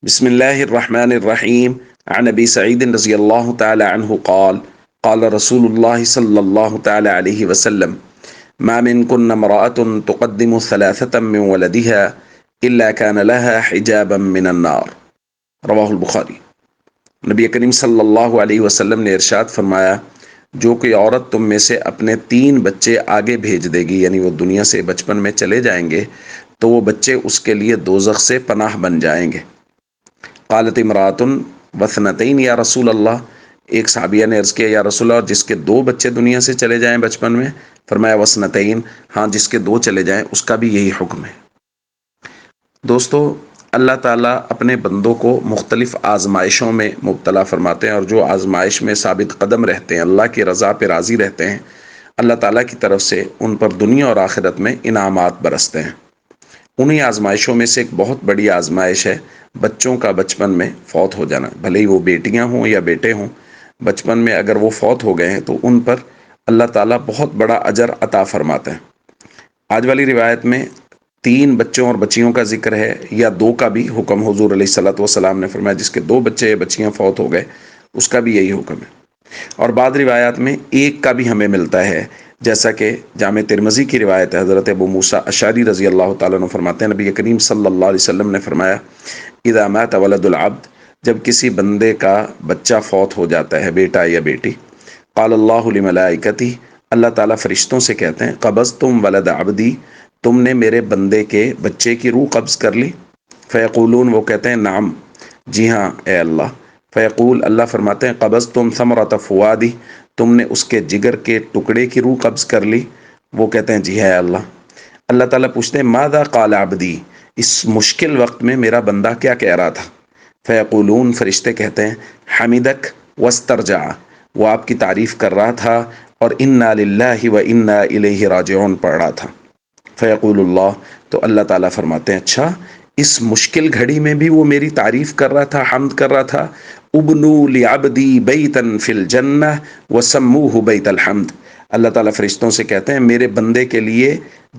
بسم الله الرحمن الرحيم. عن أبي سعيد رضي الله تعالى عنه قال قال رسول الله صلى الله تعالى عليه وسلم: ما منكن امرأة تقدم ثلاثة من ولدها إلا كان لها حجابا من النار. رواہ البخاری۔ نبی کریم صلی اللہ علیہ وسلم نے ارشاد فرمایا، جو کوئی عورت تم میں سے اپنے 3 بچے آگے بھیج دے گی، یعنی وہ دنیا سے بچپن میں چلے جائیں گے، تو وہ بچے اس کے لیے دوزخ سے پناہ بن جائیں گے۔ قالت امرات وثنتین یا رسول اللہ، ایک صحابیہ نے عرض کیا یا رسول اللہ، جس کے 2 بچے دنیا سے چلے جائیں بچپن میں؟ فرمایا وثنتین، ہاں جس کے 2 چلے جائیں اس کا بھی یہی حکم ہے۔ دوستو، اللہ تعالیٰ اپنے بندوں کو مختلف آزمائشوں میں مبتلا فرماتے ہیں، اور جو آزمائش میں ثابت قدم رہتے ہیں، اللہ کی رضا پہ راضی رہتے ہیں، اللہ تعالیٰ کی طرف سے ان پر دنیا اور آخرت میں انعامات برستے ہیں۔ انہی آزمائشوں میں سے ایک بہت بڑی آزمائش ہے بچوں کا بچپن میں فوت ہو جانا، بھلے ہی وہ بیٹیاں ہوں یا بیٹے ہوں۔ بچپن میں اگر وہ فوت ہو گئے ہیں تو ان پر اللہ تعالیٰ بہت بڑا اجر عطا فرماتے ہیں۔ آج والی روایت میں 3 بچوں اور بچیوں کا ذکر ہے، یا 2 کا بھی حکم حضور علیہ الصلوۃ والسلام نے فرمایا، جس کے 2 بچے یا بچیاں فوت ہو گئے اس کا بھی یہی حکم ہے۔ اور بعض روایات میں 1 کا بھی ہمیں ملتا ہے، جیسا کہ جامع ترمذی کی روایت ہے، حضرت ابو موسیٰ اشعری رضی اللہ تعالیٰ عنہ فرماتے ہیں، نبی کریم صلی اللہ علیہ وسلم نے فرمایا، اذا مات ولد العبد، جب کسی بندے کا بچہ فوت ہو جاتا ہے، بیٹا یا بیٹی، قال اللہ لملائکتی، اللہ تعالیٰ فرشتوں سے کہتے ہیں، قبضتم ولد عبدی، تم نے میرے بندے کے بچے کی روح قبض کر لی؟ فیقولون، وہ کہتے ہیں نعم، جی ہاں اے اللہ۔ فیقول، اللہ فرماتے ہیں، قبضتم ثمرۃ فؤادی، تم نے اس کے جگر کے ٹکڑے کی روح قبض کر لی؟ وہ کہتے ہیں جی ہے اللہ۔ اللہ تعالیٰ پوچھتے ہیں ماذا قال عبدی، اس مشکل وقت میں میرا بندہ کیا کہہ رہا تھا؟ فیقولون، فرشتے کہتے ہیں، حمیدک واسترجع، وہ آپ کی تعریف کر رہا تھا اور انا للہ و انا الیہ راجعون پڑھ رہا تھا۔ فیقول اللہ، تو اللہ تعالیٰ فرماتے ہیں اچھا، اس مشکل گھڑی میں بھی وہ میری تعریف کر رہا تھا، حمد کر رہا تھا۔ ابنو لعبدی بیتا فی الجنہ وسموہ بیت الحمد، اللہ تعالیٰ فرشتوں سے کہتے ہیں میرے بندے کے لیے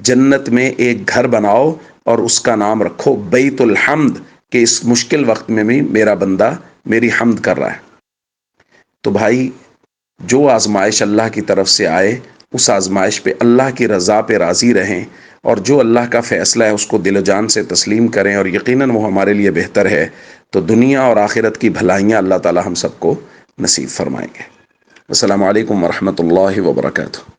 جنت میں ایک گھر بناؤ اور اس کا نام رکھو بیت الحمد، کہ اس مشکل وقت میں بھی میرا بندہ میری حمد کر رہا ہے۔ تو بھائی، جو آزمائش اللہ کی طرف سے آئے اس آزمائش پہ اللہ کی رضا پہ راضی رہیں، اور جو اللہ کا فیصلہ ہے اس کو دل و جان سے تسلیم کریں، اور یقیناً وہ ہمارے لیے بہتر ہے، تو دنیا اور آخرت کی بھلائیاں اللہ تعالی ہم سب کو نصیب فرمائیں گے۔ السلام علیکم ورحمۃ اللہ وبرکاتہ۔